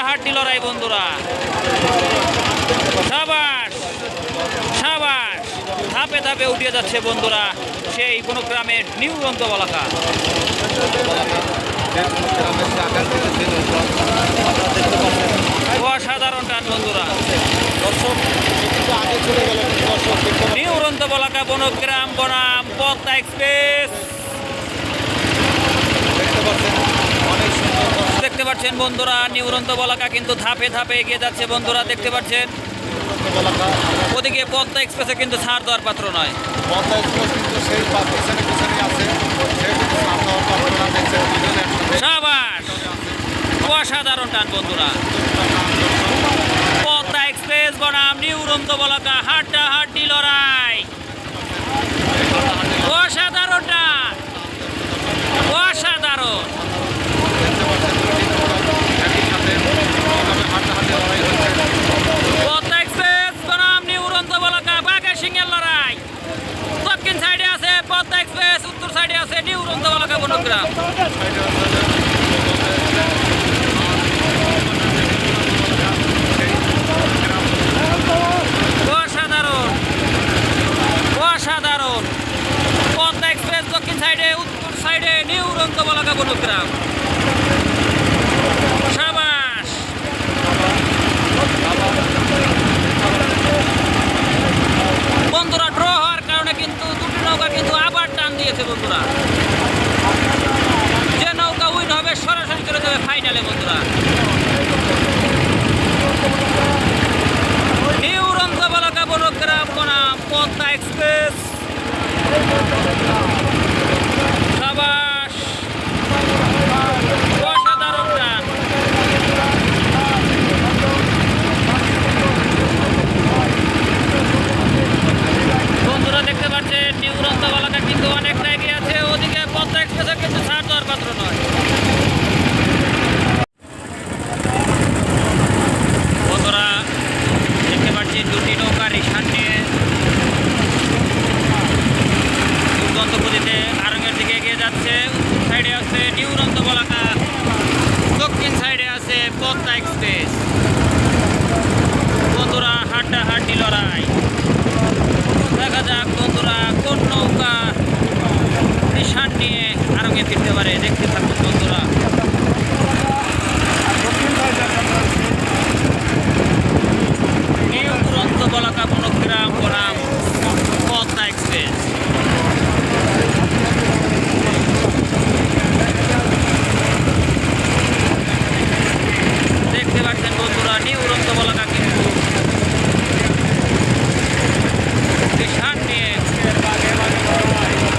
হাড্ডি লড়াই বন্ধুরা। সাবাস সাবাস, ধাপে ধাপে উঠিয়ে যাচ্ছে বন্ধুরা সেই কোনো গ্রামের নিউ রন্তবলাকা। অসাধারণ টান বন্ধুরা। নিউ রন্তবলাকা বনগ্রাম বনাম পদ্মা এক্সপ্রেস। দেখতে পাচ্ছেন বন্ধুরা নিউ রন্তবলাকা কিন্তু ধাপে ধাপে এগিয়ে যাচ্ছে বন্ধুরা, দেখতে পাচ্ছেন। ওদিকে পদ্মা এক্সপ্রেসে কিন্তু ছাড় দেওয়ার পাত্র নয়। পদ্মা এক্সপ্রেস কিন্তু সেই পিছনে আছে, সে কিন্তু ছাড় দেওয়ার পাত্র না। দেখছেন সাবাস, অসাধারণ টান বন্ধুরা। পদ্মা এক্সপ্রেস বনাম নিউ রন্তবলাকা, হাড্ডাহাড্ডি লড়াই। অসাধারণ টান, অসাধারণ। পদ্মা এক্সপ্রেস বনাম নিউ রন্তবলাকা, বাঘের সিংহের লড়াই। দক্ষিণ সাইডে আছে পদ্মা এক্সপ্রেস, উত্তর সাইডে আছে নিউ রন্তবলাকা বনগ্রাম। অসাধারণ অসাধারণ। পদ্মা এক্সপ্রেস দক্ষিণ সাইডে, উত্তর সাইডে নিউ রন্তবলাকা বনগ্রাম। সাবাস। বন্ধুরা ড্র হওয়ার কারণে কিন্তু দুটি নৌকা কিন্তু আবার টান দিয়েছে বন্ধুরা। যে নৌকা উইন হবে সরাসরি চলে যাবে ফাইনালে বন্ধুরা। নিউ রন্তবলাকা বনগ্রাম বনাম পদ্মা এক্সপ্রেস। সাবাস, অসাধারণ টান। বন্ধুরা দেখতে পাচ্ছেন নিউ রন্তবলাকা কিন্তু অনেকটা এগিয়ে আছে, ওদিকে পদ্মা এক্সপ্রেসের কিন্তু ছাড় দেওয়ার পাত্র নয়। বন্ধুরা দেখতে পাচ্ছি দুটি নৌকা রিসান নিয়ে গন্তব্যদিতে আরঙের দিকে এগিয়ে যাচ্ছে। সাইডে আছে নিউ রন্তবলাকা, দক্ষিণ সাইডে আছে পদ্মা এক্সপ্রেস। বন্ধুরা হাড্ডাহাড্ডি লড়াই। দেখা যাক বন্ধুরা কোন নৌকা রিসান নিয়ে আরঙে ফিরতে পারে, দেখতে থাকুন বন্ধুরা। নিউ রন্তবলাকা বনগ্রাম বনাম পদ্মা এক্সপ্রেস। দেখতে পাচ্ছেন বন্ধুরা নিউ রন্তবলাকা কিন্তু রিসান নিয়ে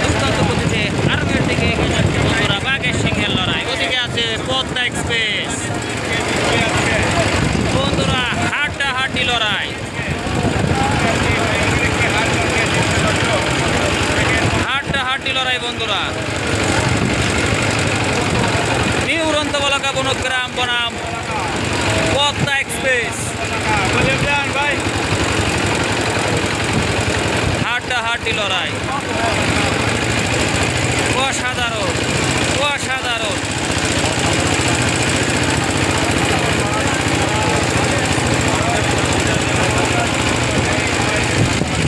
দুর্দান্ত গতিতে আরঙের দিকে এগিয়ে যাচ্ছে বন্ধুরা। বাঘের সিংহের লড়াই, ওদিকে আছে পদ্মা এক্সপ্রেস। বন্ধুরা হাড্ডাহাড্ডি লড়াই, হাড্ডাহাড্ডি লড়াই বন্ধুরা। নিউ রন্তবলাকা বনগ্রাম বনাম পদ্মা এক্সপ্রেস। হাড্ডাহাড্ডি লড়াই, অসাধারণ অসাধারণ।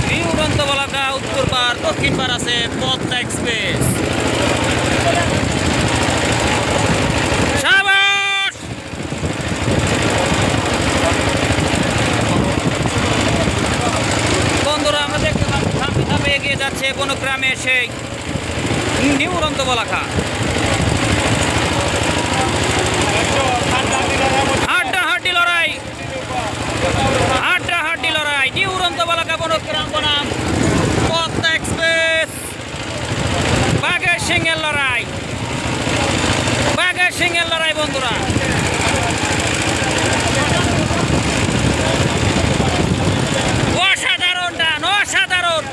নিউ রন্তবলাকা উত্তর পার, দক্ষিণ পার আছে পদ্মা এক্সপ্রেস। সাবাস। বন্ধুরা আমরা দেখতে পাচ্ছি ধাপে ধাপে এগিয়ে যাচ্ছে বনগ্রামে সেই নিউ রন্তবলাকা। হাড্ডাহাড্ডি লড়াই, হাড্ডাহাড্ডি লড়াই। নিউ রন্তবলাকা বনগ্রাম বনাম পদ্মা এক্সপ্রেস। বাঘের সিংহের লড়াই, বাঘের সিংহের লড়াই বন্ধুরা। অসাধারণ টান, অসাধারণ।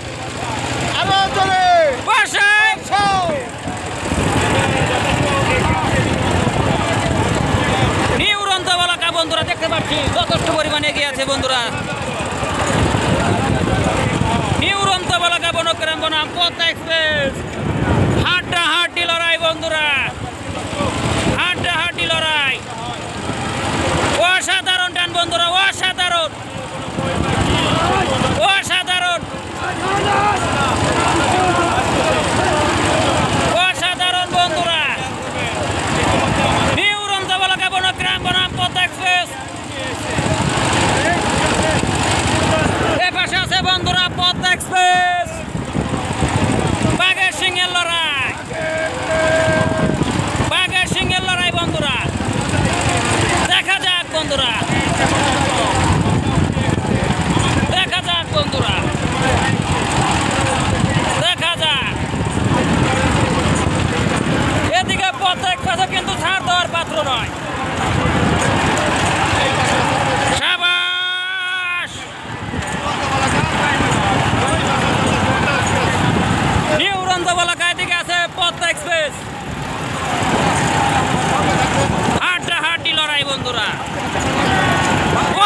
নিউ রন্তবলাকা বন্ধুরা দেখতে পাচ্ছি যথেষ্ট পরিমাণে এগিয়ে আছে বন্ধুরা। নিউ রন্তবলাকা বনগ্রাম বনাম পদ্মা এক্সপ্রেস। হাড্ডাহাড্ডি লড়াই বন্ধুরা, হাড্ডাহাড্ডি লড়াই।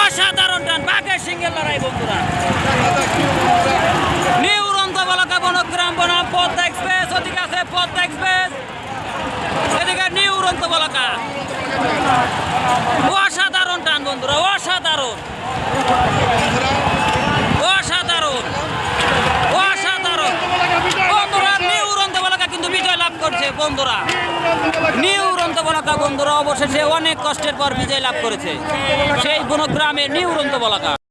অসাধারণ টান, বাঘের সিংহের লড়াই বন্ধুরা। নিউ উড়ন্ত বলাকা বনগ্রাম বনাম পদ্মা এক্সপ্রেস, ওদিকে আছে পদ্মা এক্সপ্রেস, এদিকে নিউ উড়ন্ত বলাকা। অসাধারণ টান বন্ধুরা, অসাধারণ অসাধারণ অসাধারণ বন্ধুরা। নিউ উড়ন্ত বলাকা কিন্তু বিজয় লাভ করছে বন্ধুরা। নিউ উড়ন্ত বলাকা বন্ধুরা অবশেষে অনেক কষ্টের পর বিজয় লাভ করেছে সেই বনগ্রামের নিউ উড়ন্ত বলাকা।